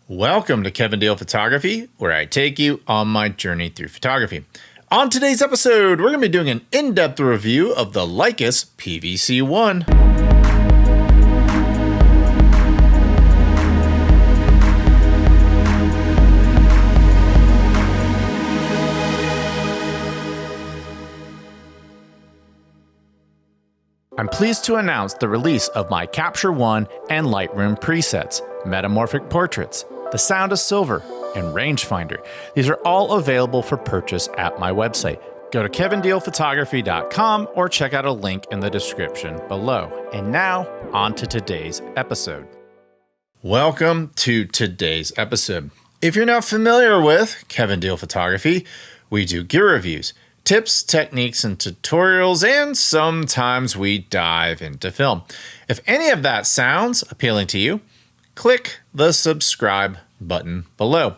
Welcome to Kevin Deal Photography, where I take you on my journey through photography. On today's episode, we're going to be doing an in-depth review of the Lykus PVC1. I'm pleased to announce the release of my Capture One and Lightroom presets, Metamorphic Portraits, The Sound of Silver, and Rangefinder. These are all available for purchase at my website. Go to kevindealphotography.com or check out a link in the description below. And now, on to today's episode. Welcome to today's episode. If you're not familiar with Kevin Deal Photography, we do gear reviews, tips, techniques, and tutorials, and sometimes we dive into film. If any of that sounds appealing to you, click the subscribe button below.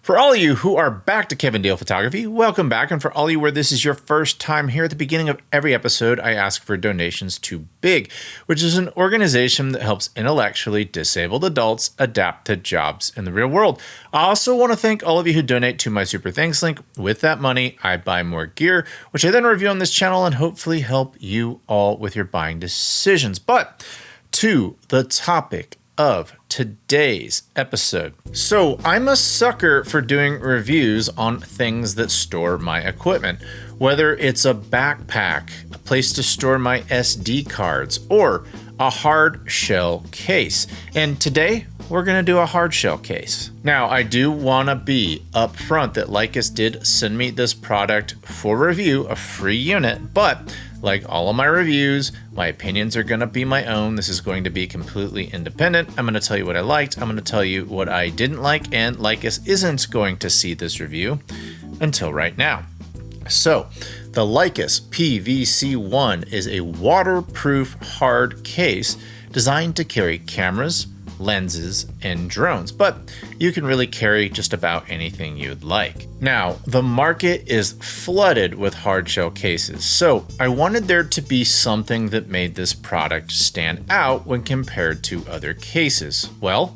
For all of you who are back to Kevin Deal Photography, welcome back. And for all of you where this is your first time here, at the beginning of every episode, I ask for donations to BIG, which is an organization that helps intellectually disabled adults adapt to jobs in the real world. I also want to thank all of you who donate to my Super Thanks link. With that money, I buy more gear, which I then review on this channel and hopefully help you all with your buying decisions. But to the topic of today's episode. So I'm a sucker for doing reviews on things that store my equipment, whether it's a backpack, a place to store my SD cards, or a hard shell case. And today we're going to do a hard shell case. Now, I do want to be upfront that Lykus did send me this product for review, a free unit, but like all of my reviews, my opinions are going to be my own. This is going to be completely independent. I'm going to tell you what I liked. I'm going to tell you what I didn't like, and Lykus isn't going to see this review until right now. So, the Lykus PVC1 is a waterproof hard case designed to carry cameras, lenses, and drones, but you can really carry just about anything you'd like. Now, the market is flooded with hard shell cases, so I wanted there to be something that made this product stand out when compared to other cases. Well,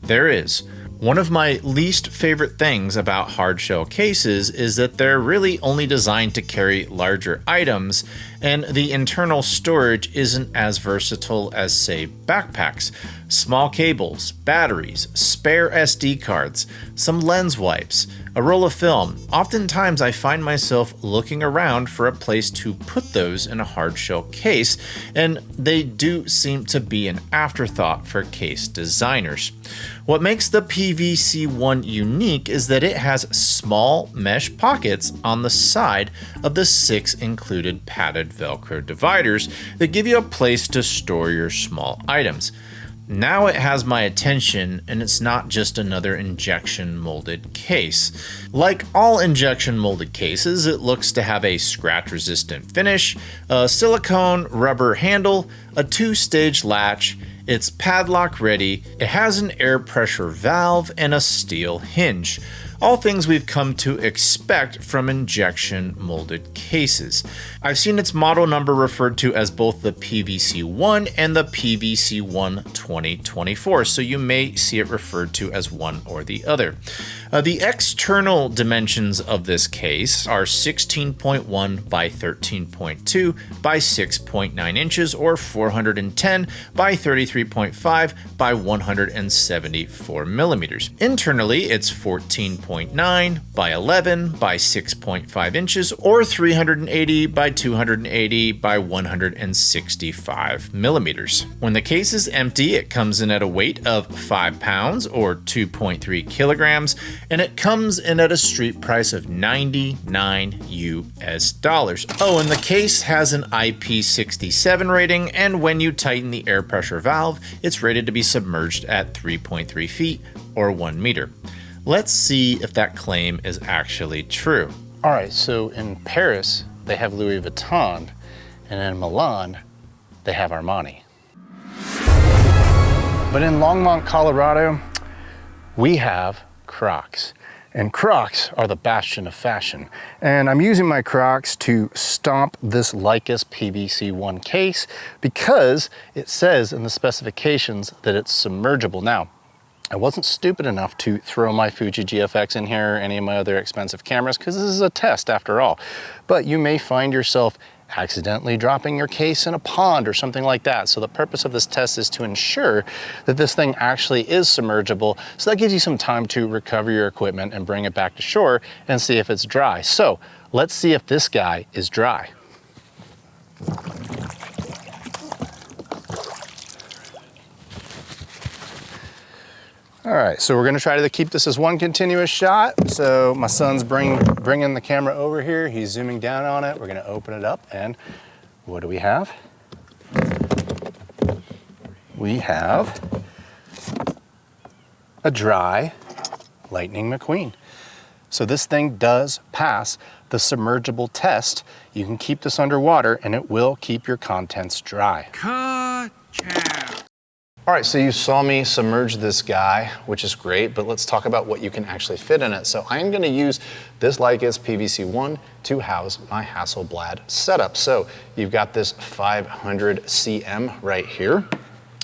there is. One of my least favorite things about hard shell cases is that they're really only designed to carry larger items, and the internal storage isn't as versatile as, say, backpacks. Small cables, batteries, spare SD cards, some lens wipes, a roll of film. Oftentimes I find myself looking around for a place to put those in a hard shell case, and they do seem to be an afterthought for case designers. What makes the PVC1 unique is that it has small mesh pockets on the side of the 6 included padded Velcro dividers that give you a place to store your small items. Now it has my attention, and it's not just another injection molded case. Like all injection molded cases, it looks to have a scratch resistant finish, a silicone rubber handle, a 2-stage latch, it's padlock ready, it has an air pressure valve, and a steel hinge. All things we've come to expect from injection molded cases. I've seen its model number referred to as both the PVC1 and the PVC1 2024, so you may see it referred to as one or the other. The external dimensions of this case are 16.1 by 13.2 by 6.9 inches, or 410 by 33.5 by 174 millimeters. Internally, it's 14.9 by 11 by 6.5 inches, or 380 by 280 by 165 millimeters. When the case is empty, it comes in at a weight of 5 pounds or 2.3 kilograms, and it comes in at a street price of $99 US. Oh, and the case has an IP67 rating, and when you tighten the air pressure valve, it's rated to be submerged at 3.3 feet or 1 meter. Let's see if that claim is actually true. All right, so in Paris, they have Louis Vuitton, and in Milan, they have Armani. But in Longmont, Colorado, we have Crocs. And Crocs are the bastion of fashion. And I'm using my Crocs to stomp this Lykus PVC1 case because it says in the specifications that it's submergible. Now, I wasn't stupid enough to throw my Fuji GFX in here or any of my other expensive cameras because this is a test after all. But you may find yourself accidentally dropping your case in a pond or something like that. So the purpose of this test is to ensure that this thing actually is submergible. So that gives you some time to recover your equipment and bring it back to shore and see if it's dry. So let's see if this guy is dry. All right, so we're gonna try to keep this as one continuous shot. So my son's bringing the camera over here. He's zooming down on it. We're gonna open it up, and what do we have? We have a dry Lightning McQueen. So this thing does pass the submergible test. You can keep this underwater and it will keep your contents dry. Ka-chow. All right, so you saw me submerge this guy, which is great, but let's talk about what you can actually fit in it. So I'm gonna use this Lykus PVC1 to house my Hasselblad setup. So you've got this 500 cm right here.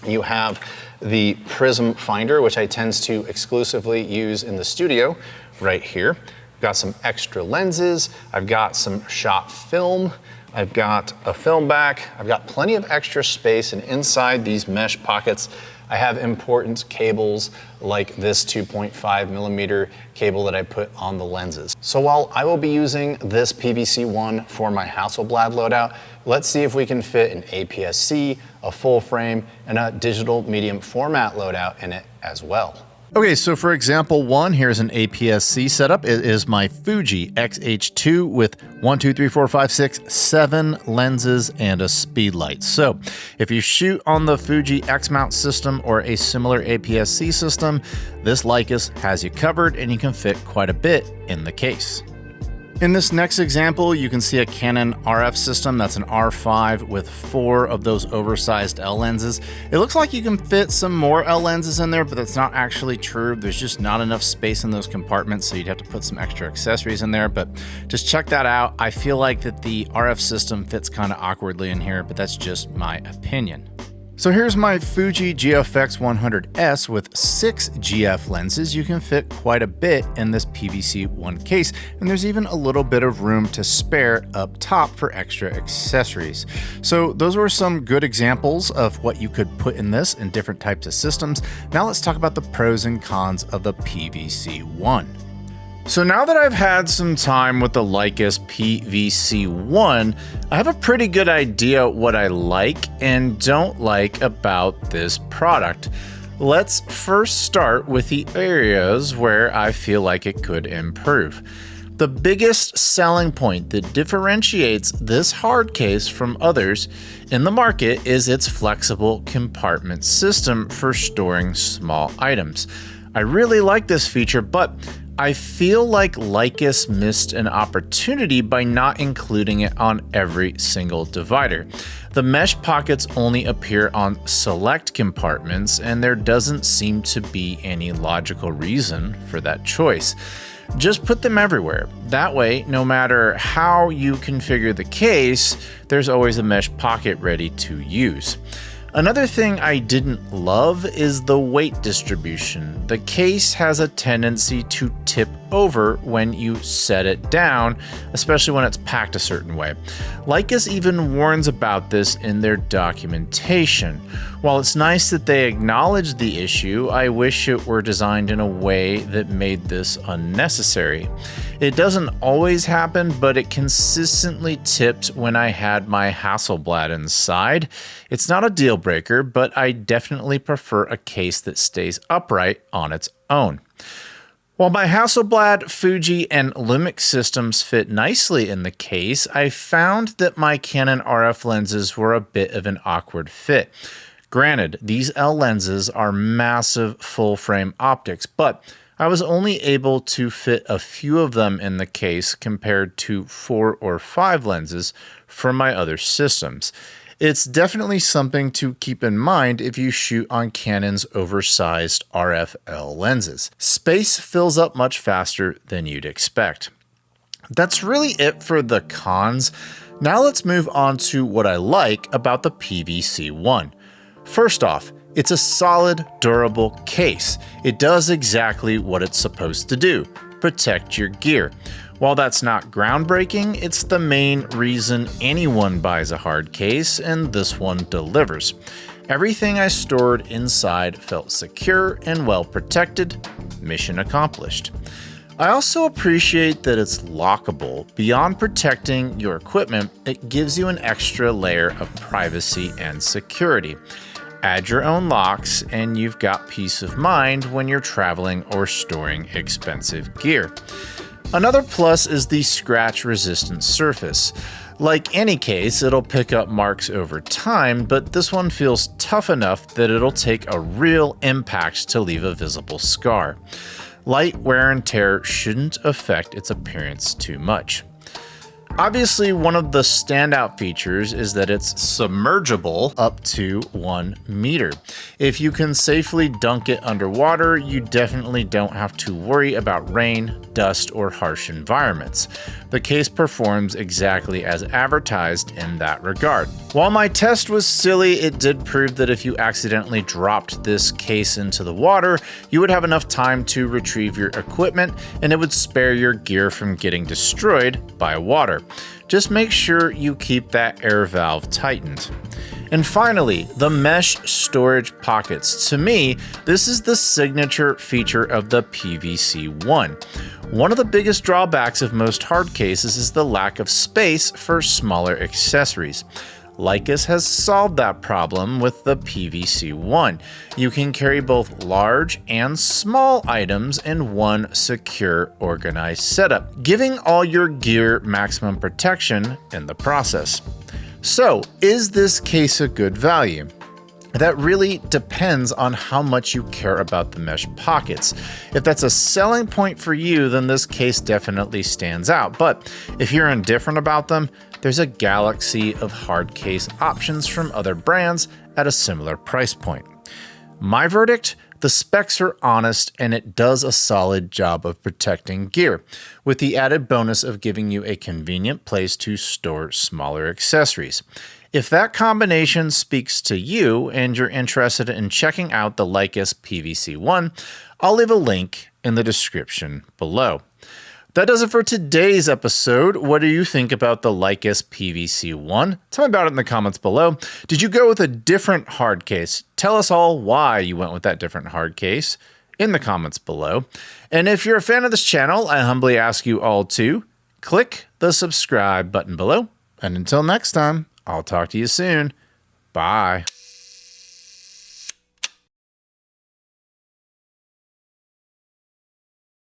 You have the prism finder, which I tend to exclusively use in the studio right here. I've got some extra lenses. I've got some shot film. I've got a film back. I've got plenty of extra space, and inside these mesh pockets, I have important cables like this 2.5 millimeter cable that I put on the lenses. So while I will be using this PVC1 for my Hasselblad loadout, let's see if we can fit an APS-C, a full frame, and a digital medium format loadout in it as well. Okay, so for example one, here's an APS-C setup. It is my Fuji X-H2 with 1, 2, 3, 4, 5, 6, 7 lenses and a speed light. So if you shoot on the Fuji X-mount system or a similar APS-C system, this Lykus has you covered and you can fit quite a bit in the case. In this next example, you can see a Canon RF system. That's an R5 with 4 of those oversized L lenses. It looks like you can fit some more L lenses in there, but that's not actually true. There's just not enough space in those compartments, so you'd have to put some extra accessories in there, but just check that out. I feel like that the RF system fits kind of awkwardly in here, but that's just my opinion. So here's my Fuji GFX 100S with 6 GF lenses. You can fit quite a bit in this PVC1 case, and there's even a little bit of room to spare up top for extra accessories. So those were some good examples of what you could put in this in different types of systems. Now let's talk about the pros and cons of the PVC1. So now that I've had some time with the Lykus PVC1, I have a pretty good idea what I like and don't like about this product. Let's first start with the areas where I feel like it could improve. The biggest selling point that differentiates this hard case from others in the market is its flexible compartment system for storing small items. I really like this feature, but I feel like Lykus missed an opportunity by not including it on every single divider. The mesh pockets only appear on select compartments, and there doesn't seem to be any logical reason for that choice. Just put them everywhere. That way, no matter how you configure the case, there's always a mesh pocket ready to use. Another thing I didn't love is the weight distribution. The case has a tendency to tip over when you set it down, especially when it's packed a certain way. Lykus even warns about this in their documentation. While it's nice that they acknowledge the issue, I wish it were designed in a way that made this unnecessary. It doesn't always happen, but it consistently tipped when I had my Hasselblad inside. It's not a deal breaker, but I definitely prefer a case that stays upright on its own. While my Hasselblad, Fuji, and Lumix systems fit nicely in the case, I found that my Canon RF lenses were a bit of an awkward fit. Granted, these L lenses are massive full-frame optics, but I was only able to fit a few of them in the case compared to 4 or 5 lenses for my other systems. It's definitely something to keep in mind if you shoot on Canon's oversized RF-L lenses. Space fills up much faster than you'd expect. That's really it for the cons. Now let's move on to what I like about the PVC1. First off, It's a solid, durable case. It does exactly what it's supposed to do: protect your gear. While that's not groundbreaking, it's the main reason anyone buys a hard case, and this one delivers. Everything I stored inside felt secure and well protected. Mission accomplished. I also appreciate that it's lockable. Beyond protecting your equipment, it gives you an extra layer of privacy and security. Add your own locks, and you've got peace of mind when you're traveling or storing expensive gear. Another plus is the scratch-resistant surface. Like any case, it'll pick up marks over time, but this one feels tough enough that it'll take a real impact to leave a visible scar. Light wear and tear shouldn't affect its appearance too much. Obviously, one of the standout features is that it's submergible up to 1 meter. If you can safely dunk it underwater, you definitely don't have to worry about rain, dust, or harsh environments. The case performs exactly as advertised in that regard. While my test was silly, it did prove that if you accidentally dropped this case into the water, you would have enough time to retrieve your equipment, and it would spare your gear from getting destroyed by water. Just make sure you keep that air valve tightened. And finally, the mesh storage pockets. To me, this is the signature feature of the PVC1. One of the biggest drawbacks of most hard cases is the lack of space for smaller accessories. Lykus has solved that problem with the PVC1. You can carry both large and small items in one secure, organized setup, giving all your gear maximum protection in the process. So, is this case a good value? That really depends on how much you care about the mesh pockets. If that's a selling point for you, then this case definitely stands out. But if you're indifferent about them, there's a galaxy of hard case options from other brands at a similar price point. My verdict? The specs are honest, and it does a solid job of protecting gear, with the added bonus of giving you a convenient place to store smaller accessories. If that combination speaks to you and you're interested in checking out the Lykus PVC1, I'll leave a link in the description below. That does it for today's episode. What do you think about the Lykus PVC1? Tell me about it in the comments below. Did you go with a different hard case? Tell us all why you went with that different hard case in the comments below. And if you're a fan of this channel, I humbly ask you all to click the subscribe button below. And until next time, I'll talk to you soon. Bye.